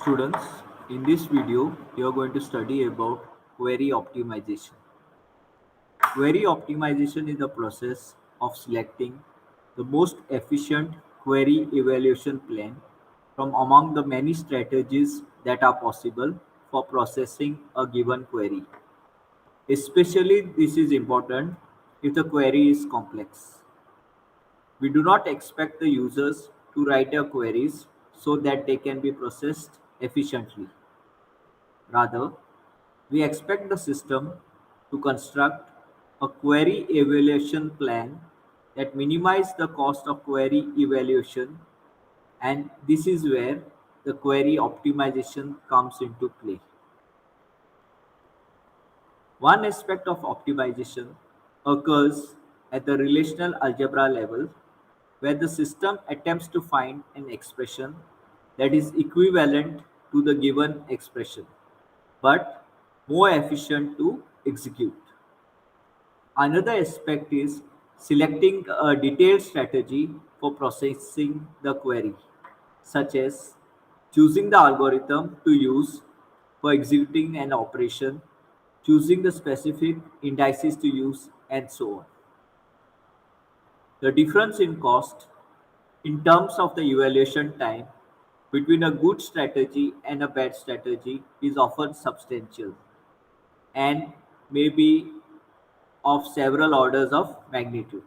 Students, in this video, you are going to study about query optimization. Query optimization is the process of selecting the most efficient query evaluation plan from among the many strategies that are possible for processing a given query. Especially this is important if the query is complex. We do not expect the users to write their queries so that they can be processed efficiently. Rather, we expect the system to construct a query evaluation plan that minimizes the cost of query evaluation, and this is where the query optimization comes into play. One aspect of optimization occurs at the relational algebra level, where the system attempts to find an expression that is equivalent to the given expression but more efficient to execute. Another aspect is selecting a detailed strategy for processing the query, such as choosing the algorithm to use for executing an operation, choosing the specific indices to use, and so on. The difference in cost in terms of the evaluation time between a good strategy and a bad strategy is often substantial and may be of several orders of magnitude.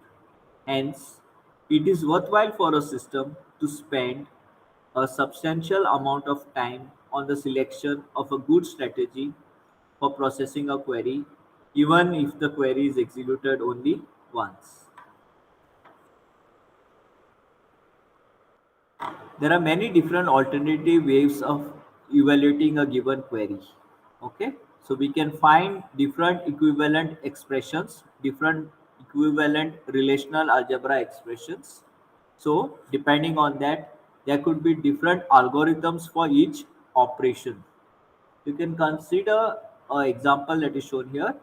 Hence, it is worthwhile for a system to spend a substantial amount of time on the selection of a good strategy for processing a query, even if the query is executed only once. There are many different alternative ways of evaluating a given query. Okay, so we can find different equivalent expressions, different equivalent relational algebra expressions. So depending on that, there could be different algorithms for each operation. You can consider an example that is shown here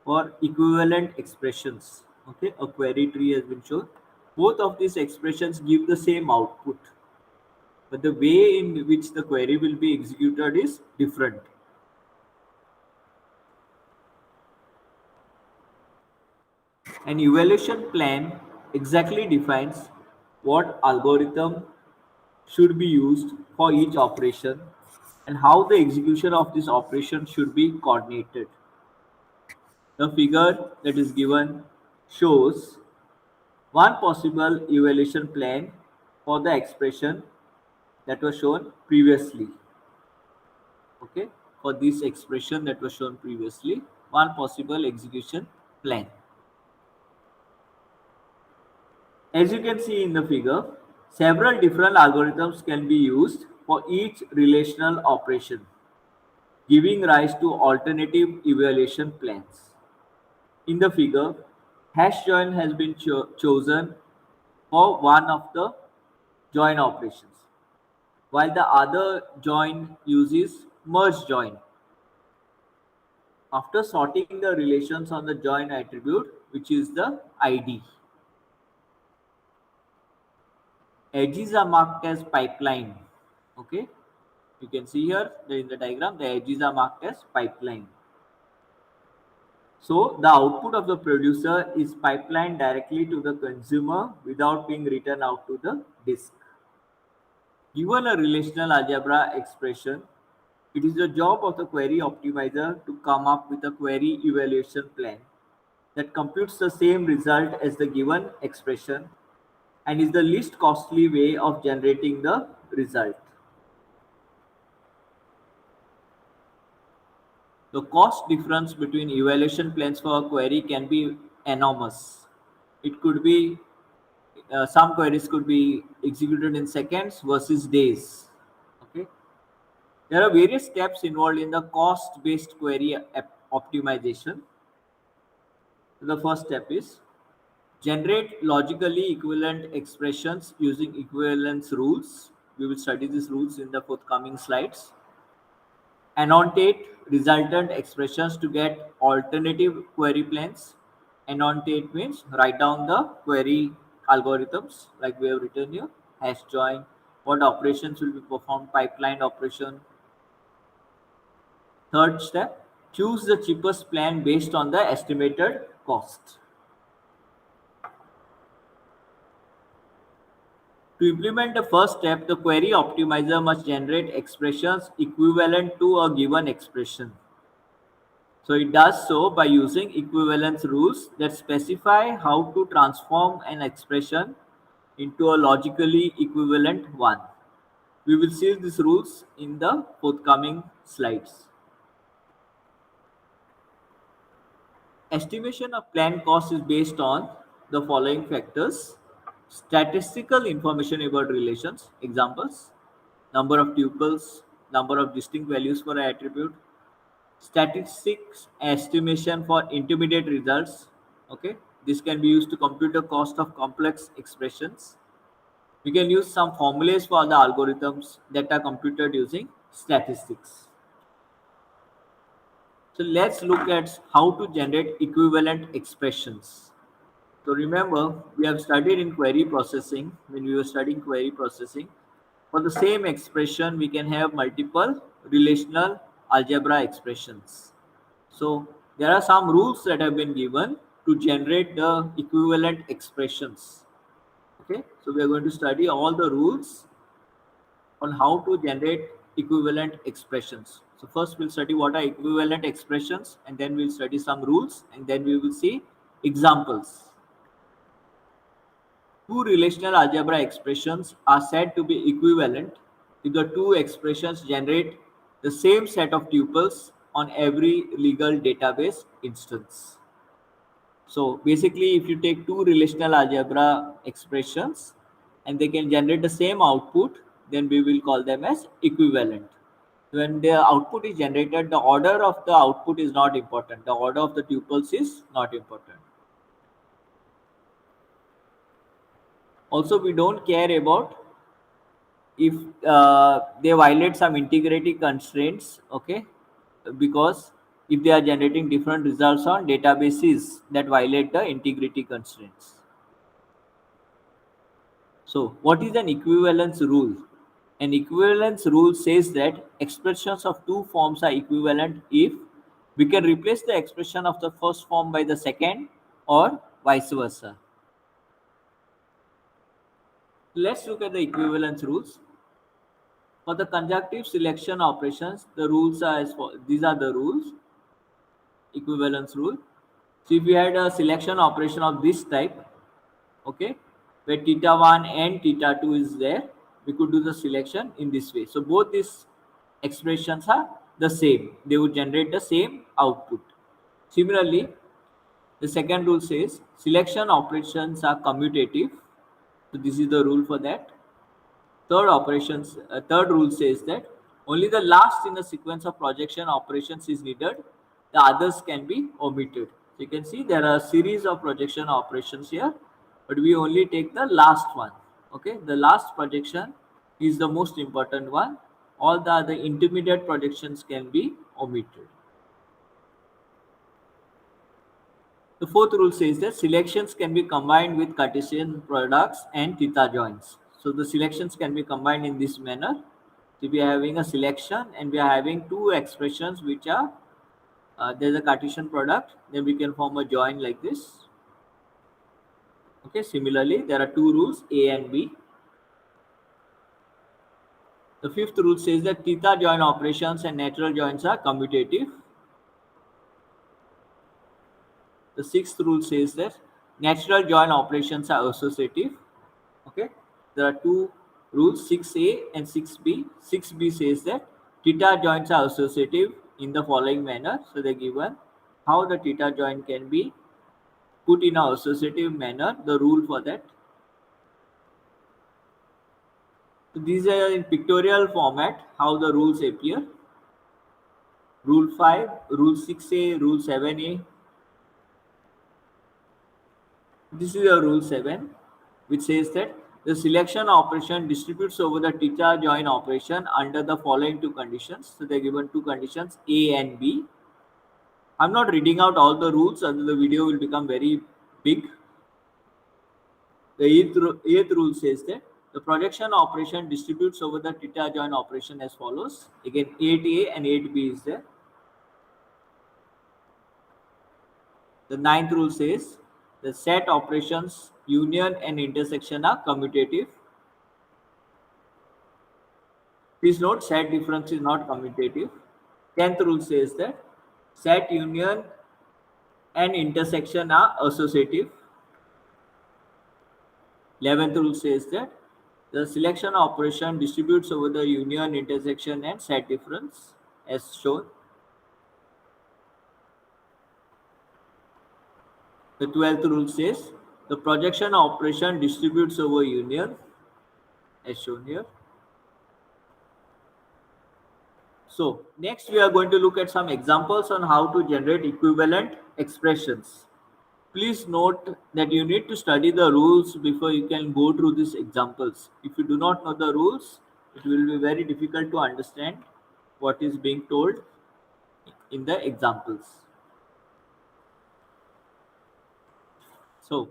for equivalent expressions. Okay, a query tree has been shown. Both of these expressions give the same output, but the way in which the query will be executed is different. An evaluation plan exactly defines what algorithm should be used for each operation and how the execution of this operation should be coordinated. The figure that is given shows one possible evaluation plan for the expression that was shown previously. Okay, for this expression that was shown previously, one possible execution plan. As you can see in the figure, several different algorithms can be used for each relational operation, giving rise to alternative evaluation plans. In the figure, hash join has been chosen for one of the join operations, while the other join uses merge join. After sorting the relations on the join attribute, which is the ID, edges are marked as pipeline. Okay, you can see here in the diagram the edges are marked as pipeline. So the output of the producer is pipelined directly to the consumer without being written out to the disk. Given a relational algebra expression, it is the job of the query optimizer to come up with a query evaluation plan that computes the same result as the given expression and is the least costly way of generating the result. The cost difference between evaluation plans for a query can be enormous. It could be some queries could be executed in seconds versus days. Okay, there are various steps involved in the cost-based query optimization. The first step is generate logically equivalent expressions using equivalence rules. We will study these rules in the forthcoming slides. Annotate resultant expressions to get alternative query plans. Annotate means write down the query algorithms like we have written here, hash join, what operations will be performed, pipeline operation, Third step, choose the cheapest plan based on the estimated cost. To implement the first step, the query optimizer must generate expressions equivalent to a given expression. So it does so by using equivalence rules that specify how to transform an expression into a logically equivalent one. We will see these rules in the forthcoming slides. Estimation of planned cost is based on the following factors: statistical information about relations, examples, number of tuples, number of distinct values for an attribute, statistics estimation for intermediate results. Okay, this can be used to compute the cost of complex expressions. We can use some formulas for the algorithms that are computed using statistics. So let's look at how to generate equivalent expressions. So remember, we have studied in query processing, when we were studying query processing, for the same expression, we can have multiple relational algebra expressions. So there are some rules that have been given to generate the equivalent expressions. Okay, so we are going to study all the rules on how to generate equivalent expressions. So first we'll study what are equivalent expressions, and then we'll study some rules, and then we will see examples. Two relational algebra expressions are said to be equivalent if the two expressions generate the same set of tuples on every legal database instance. So basically, if you take two relational algebra expressions and they can generate the same output, then we will call them as equivalent. When the output is generated, the order of the output is not important. The order of the tuples is not important. Also, we don't care about if they violate some integrity constraints, okay, because if they are generating different results on databases that violate the integrity constraints. So what is an equivalence rule? An equivalence rule says that expressions of two forms are equivalent if we can replace the expression of the first form by the second or vice versa. Let's look at the equivalence rules. For the conjunctive selection operations, the rules are as follows. These are the rules, equivalence rule. So if we had a selection operation of this type, okay, where theta 1 and theta 2 is there, we could do the selection in this way. So both these expressions are the same. They would generate the same output. Similarly, the second rule says selection operations are commutative. So this is the rule for that. Third rule says that only the last in the sequence of projection operations is needed. The others can be omitted. So you can see there are a series of projection operations here, but we only take the last one. Okay, the last projection is the most important one. All the other intermediate projections can be omitted. The fourth rule says that selections can be combined with Cartesian products and theta joins. So the selections can be combined in this manner. So we are having a selection and we are having two expressions which are there's a Cartesian product, then we can form a join like this. Okay, similarly, there are two rules, A and B. The fifth rule says that theta join operations and natural joins are commutative. The sixth rule says that natural join operations are associative. Okay, there are two rules, 6a and 6b. 6b says that theta joins are associative in the following manner. So they're given how the theta join can be put in an associative manner, the rule for that. So these are in pictorial format how the rules appear. Rule 5, rule 6a, rule 7a. This is a rule 7, which says that the selection operation distributes over the theta join operation under the following two conditions. So they're given two conditions, A and B. I'm not reading out all the rules, other the video will become very big. The eighth rule says that the projection operation distributes over the theta join operation as follows. Again, 8a and 8b is there. The ninth rule says the set operations union and intersection are commutative. Please note set difference is not commutative. 10th rule says that set union and intersection are associative. 11th rule says that the selection operation distributes over the union, intersection and set difference as shown. The 12th rule says the projection operation distributes over union as shown here. So next we are going to look at some examples on how to generate equivalent expressions. Please note that you need to study the rules before you can go through these examples. If you do not know the rules, it will be very difficult to understand what is being told in the examples. So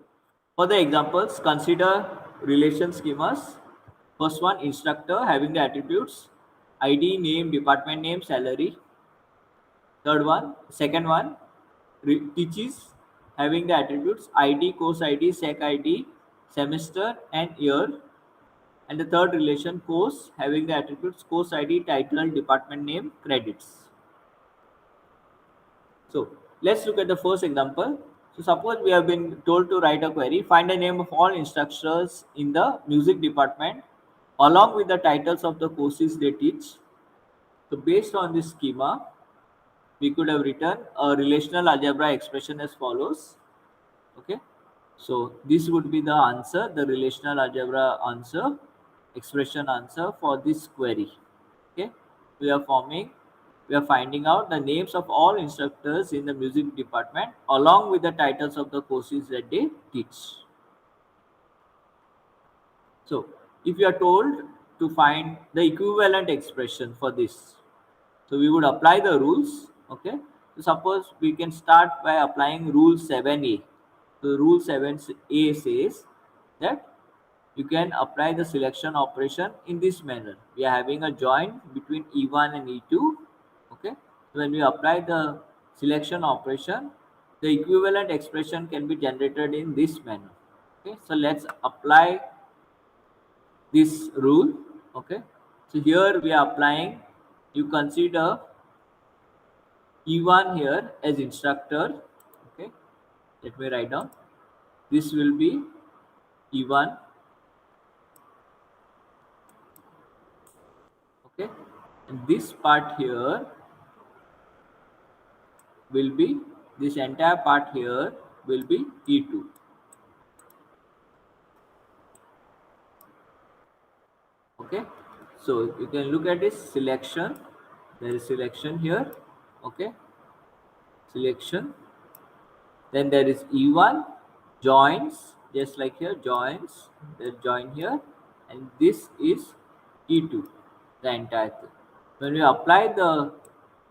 for the examples, consider relation schemas. First one, instructor having the attributes ID, name, department name, salary. Second one, teaches having the attributes ID, course ID, sec ID, semester and year. And the third relation, course having the attributes course ID, title, department name, credits. So let's look at the first example. So suppose we have been told to write a query, find the name of all instructors in the music department along with the titles of the courses they teach. So based on this schema, we could have written a relational algebra expression as follows. Okay, so this would be the answer, the relational algebra answer, expression answer for this query. Okay, we are finding out the names of all instructors in the music department along with the titles of the courses that they teach. So if you are told to find the equivalent expression for this, so we would apply the rules. Okay, so suppose we can start by applying rule 7a. So rule 7a says that you can apply the selection operation in this manner. We are having a join between E1 and E2. Okay, so when we apply the selection operation, the equivalent expression can be generated in this manner. Okay, so let's apply this rule. Okay, so here we are applying, you consider E1 here as instructor. Okay, let me write down, this will be E1. Okay, and this part here will be, this entire part here will be E2. Okay, so you can look at this selection, there is selection here. Okay, selection, then there is E1 joins, just like here joins, there's join here, and this is E2, the entire thing. When we apply the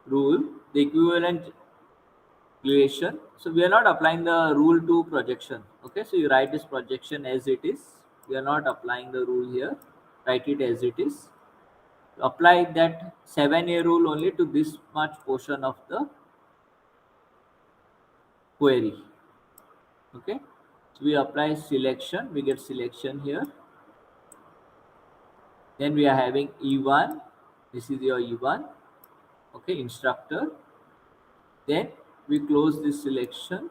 rule, the equivalent relation, so we are not applying the rule to projection. Okay, so you write this projection as it is, we are not applying the rule here, write it as it is. Apply that 7a rule only to this much portion of the query. Okay, so we apply selection, we get selection here, then we are having E1, this is your E1. Okay, instructor, then we close this selection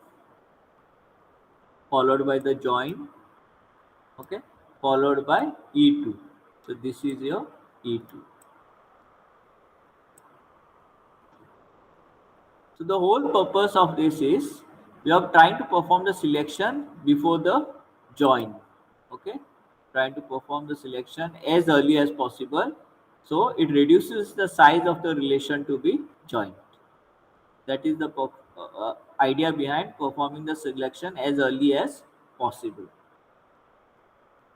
followed by the join. Okay, followed by E2, so this is your E2. So the whole purpose of this is we are trying to perform the selection before the join. Okay, trying to perform the selection as early as possible, so it reduces the size of the relation to be joined. That is the idea behind performing the selection as early as possible.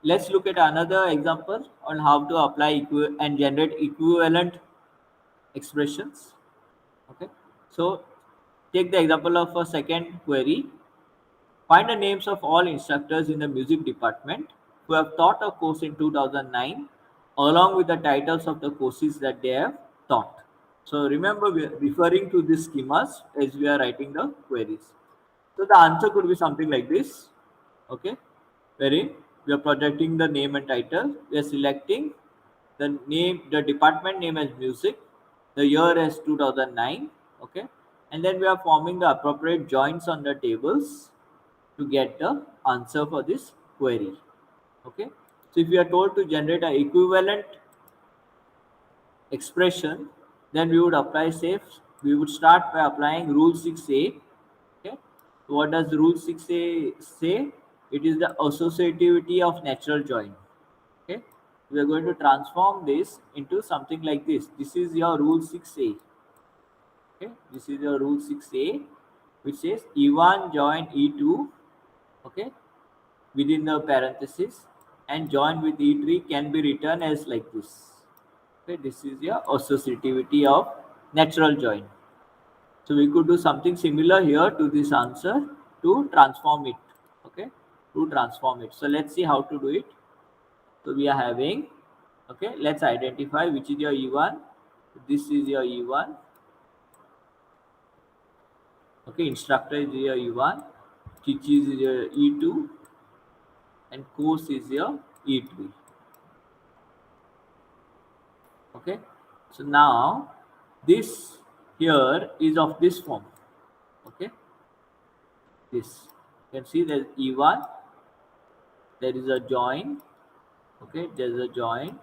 Let's look at another example on how to apply and generate equivalent expressions. Okay, so take the example of a second query. Find the names of all instructors in the music department who have taught a course in 2009 along with the titles of the courses that they have taught. So remember, we are referring to these schemas as we are writing the queries. So the answer could be something like this. Okay, wherein we are projecting the name and title. We are selecting the name, the department name as music, the year as 2009. Okay, and then we are forming the appropriate joins on the tables to get the answer for this query. Okay, so if we are told to generate an equivalent expression, then we would apply safe. We would start by applying rule 6a. Okay, so what does rule 6a say? It is the associativity of natural join. Okay, we are going to transform this into something like this. This is your rule 6a. Okay, this is your rule 6a, which says E1 join E2. Okay, within the parenthesis, and join with E3 can be written as like this. Okay, this is your associativity of natural join. So we could do something similar here to this answer to transform it. Okay, to transform it. So let's see how to do it. So we are having, okay, let's identify which is your E1. This is your E1. Okay, instructor is your E1, teaches is your E2, and course is your E3. Okay, so now this here is of this form. Okay, this you can see there's E1, there is a join. Okay, there's a join,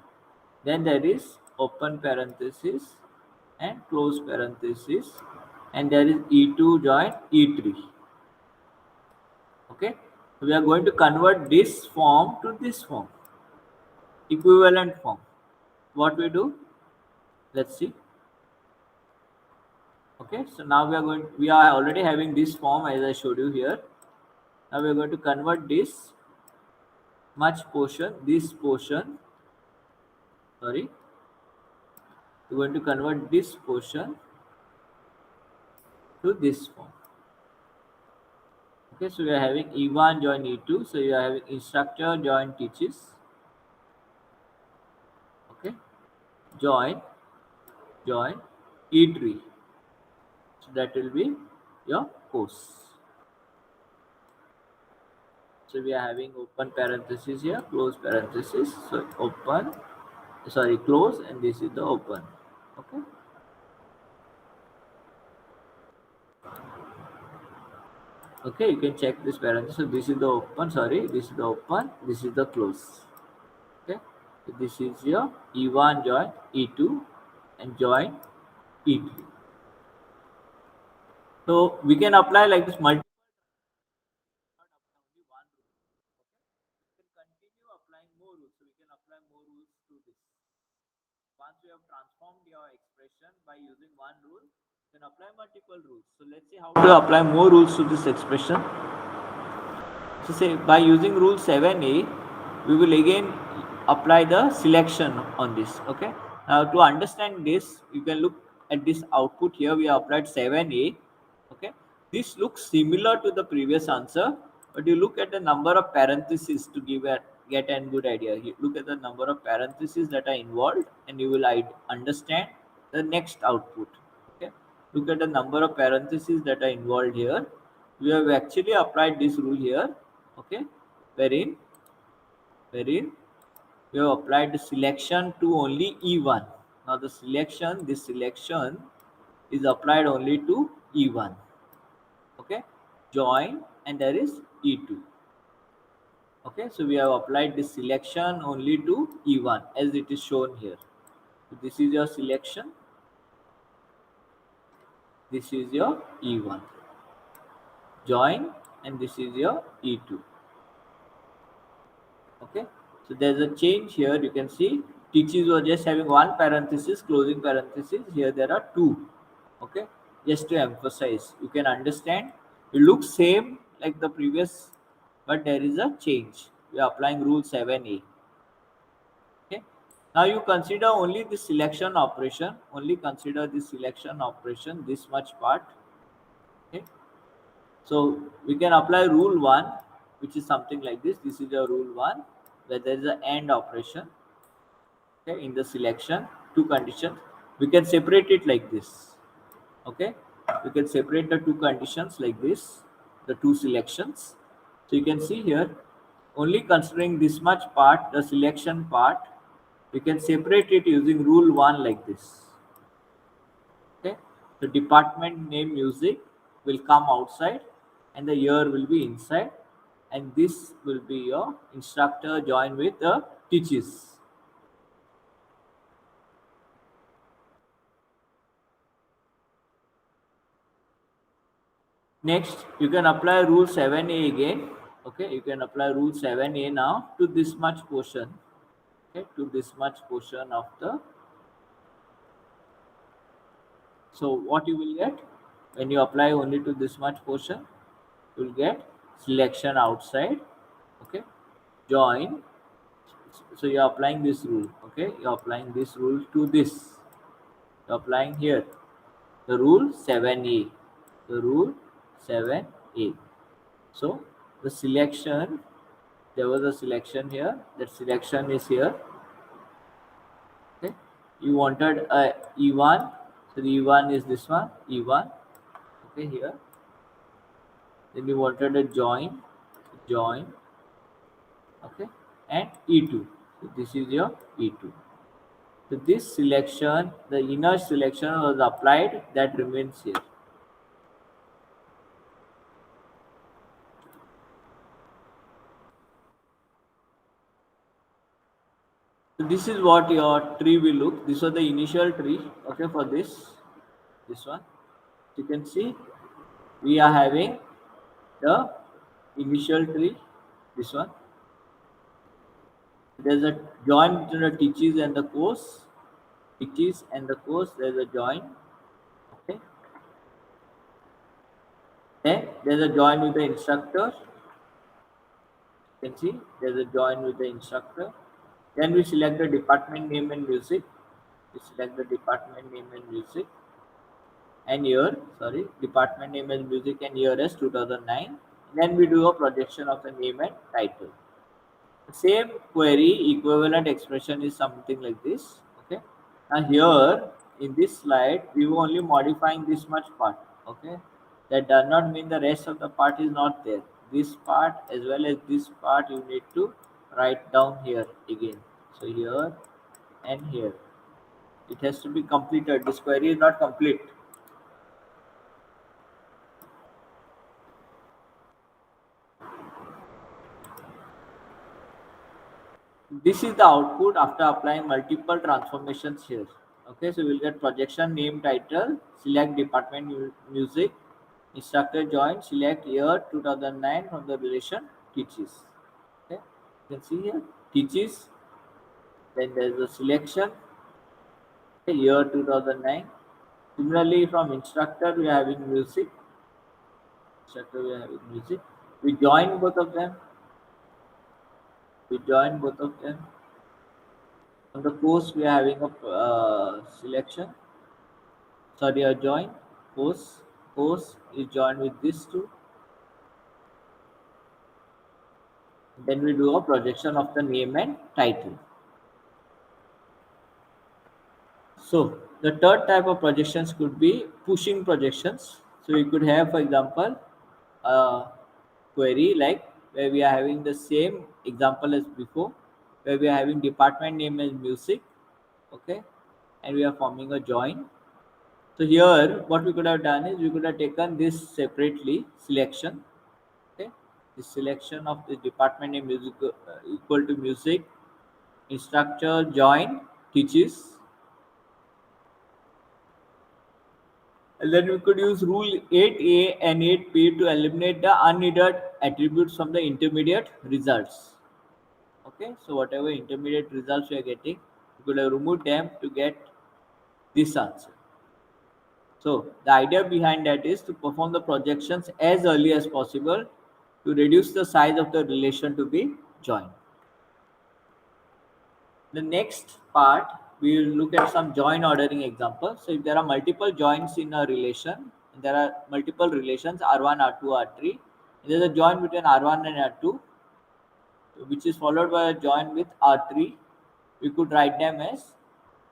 then there is open parenthesis and close parenthesis, and there is E2 join E3. Okay, so we are going to convert this form to this form, equivalent form. What we do, let's see. Okay, so now we are already having this form as I showed you here. Now we are going to convert this portion, sorry, we're going to convert this portion to this form. Okay, so we are having E1 join E2, so you are having instructor join teaches. Okay, join E3, so that will be your course. So we are having open parenthesis here, close parenthesis, so open, sorry, close, and this is the open. Okay, okay, you can check this parenthesis. So this is the open, sorry, this is the open, this is the close. Okay, so this is your E1 join E2 and join E3. So we can apply like this multiple, not only one rule. Okay, we can continue applying more rules. So we can apply more rules to this. Once you have transformed your expression by using one rule, you can apply multiple rules. So let's see how to apply more rules to this expression. So say by using rule 7a, we will again apply the selection on this. Okay. Now to understand this, you can look at this output here. We applied 7a. Okay. This looks similar to the previous answer, but you look at the number of parentheses to get a good idea. You look at the number of parentheses that are involved, and you will understand the next output. Okay. Look at the number of parentheses that are involved here. We have actually applied this rule here. Okay, wherein we have applied the selection to only E1. Now this selection is applied only to E1. Okay, join, and there is E2. Okay, so we have applied this selection only to E1 as it is shown here. So this is your selection, this is your E1, join, and this is your E2. Okay, so there's a change here. You can see teaches was just having one parenthesis, closing parenthesis. Here there are two. Okay, just to emphasize, you can understand it looks same like the previous, but there is a change. We are applying rule 7a. Okay, now you consider only the selection operation, this much part. Okay, so we can apply rule 1, which is something like this. This is your rule 1, where there is an AND operation. Okay, in the selection, two conditions. We can separate it like this. Okay, we can separate the two conditions like this. the two selections. So you can see here, only considering this much part, the selection part, you can separate it using rule 1 like this. Okay, the department name music will come outside and the year will be inside, and this will be your instructor joined with the teaches. Next, you can apply rule 7a again. Okay, you can apply rule 7a now to this much portion. Okay, to this much portion of the. So what you will get when you apply only to this much portion, you will get selection outside. Okay, join. So you are applying this rule. Okay, you are applying this rule to this. You are applying here the rule 7a. The rule 7a. So the selection, there was a selection here. That selection is here. Okay, you wanted a E1, so the E1 is this one, E1. Okay, here. Then you wanted a join, join. Okay, and E2. So this is your E2. So this selection, the inner selection was applied, that remains here. So this is what your tree will look. This was the initial tree. Okay, for this one. You can see we are having the initial tree, this one. There's a join between the teaches and the course. Teaches and the course, there's a join. Okay. Then there's a join with the instructor. You can see there's a join with the instructor. Then we select the department name and music. We select the department name and music and year. Sorry, department name and music and year as 2009. Then we do a projection of the name and title. Same query equivalent expression is something like this. Okay, now here in this slide we were only modifying this much part. Okay, that does not mean the rest of the part is not there. This part as well as this part you need to write down here again. So here and here it has to be completed. This query is not complete. This is the output after applying multiple transformations here. Okay, so we'll get projection name title, select department music, instructor join, select year 2009 from the relation teaches. Okay, you can see here teaches, then there's a selection, okay, year 2009. Similarly, from instructor we are having music, instructor we are having music. We join both of them. We join both of them. On the course we are having a selection, sorry, a join. Course is joined with this two. Then we do a projection of the name and title. So the third type of projections could be pushing projections. So we could have, for example, a query like where we are having the same example as before, where we are having department name as music. Okay, and we are forming a join. So here what we could have done is we could have taken this separately, selection. Okay, the selection of the department name music equal to music, instructor join teaches, and then we could use rule 8a and 8b to eliminate the unneeded attributes from the intermediate results. Okay, so whatever intermediate results we are getting, we could have removed them to get this answer. So the idea behind that is to perform the projections as early as possible to reduce the size of the relation to be joined. The next part, we will look at some join ordering examples. So if there are multiple joins in a relation, there are multiple relations R1, R2, R3. There is a join between R1 and R2, which is followed by a join with R3. We could write them as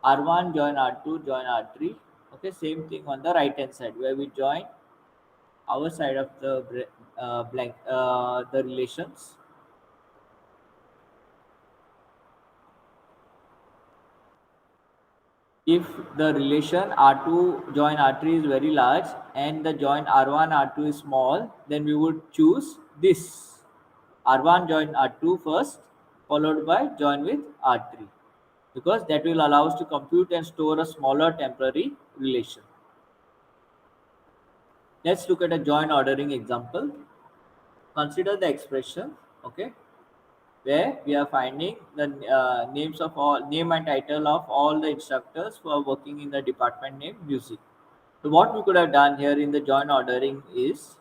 R1 join R2 join R3. Okay, same thing on the right hand side where we join our side of the blank the relations. If the relation R2 join R3 is very large and the join R1 R2 is small, then we would choose this R1 join R2 first, followed by join with R3, because that will allow us to compute and store a smaller temporary relation. Let's look at a join ordering example. Consider the expression, okay, where we are finding the names of all name and title of all the instructors who are working in the department name music. So what we could have done here in the join ordering is,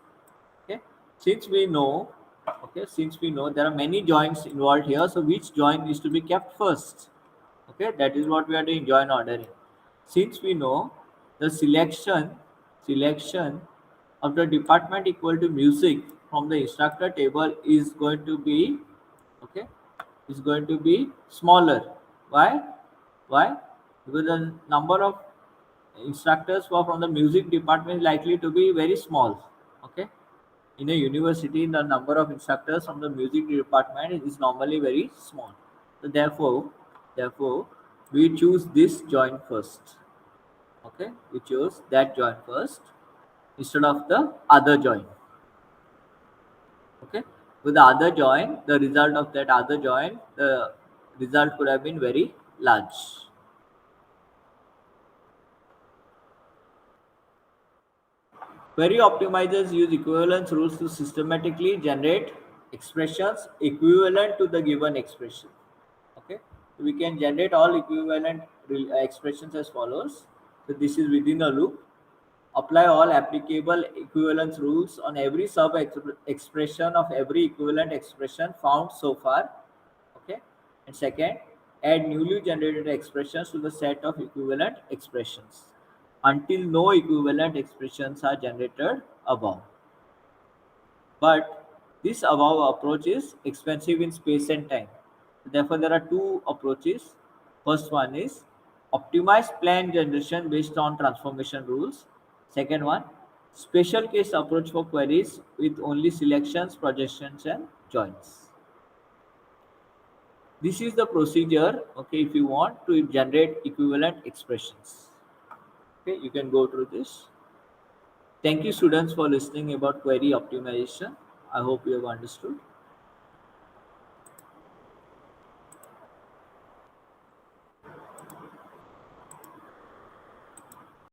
okay, since we know, okay, since we know there are many joins involved here, so which join is to be kept first? Okay, that is what we are doing, join ordering. Since we know the selection of the department equal to music from the instructor table is going to be, okay, is going to be smaller. Why why because the number of instructors who are from the music department is likely to be very small. Okay, in a university the number of instructors from the music department is normally very small. So therefore we choose this joint first. Okay, we choose that joint first instead of the other joint. Okay, with the other joint, the result of that other joint, the result could have been very large. Query optimizers use equivalence rules to systematically generate expressions equivalent to the given expression. Okay, so we can generate all equivalent expressions as follows. So this is within a loop. Apply all applicable equivalence rules on every sub expression of every equivalent expression found so far. Okay, and second, add newly generated expressions to the set of equivalent expressions until no equivalent expressions are generated above. But this above approach is expensive in space and time. Therefore, there are two approaches. First one is optimized plan generation based on transformation rules. Second one, special case approach for queries with only selections, projections, and joins. This is the procedure, okay, if you want to generate equivalent expressions. Okay, you can go through this. Thank you students for listening about query optimization. I hope you have understood.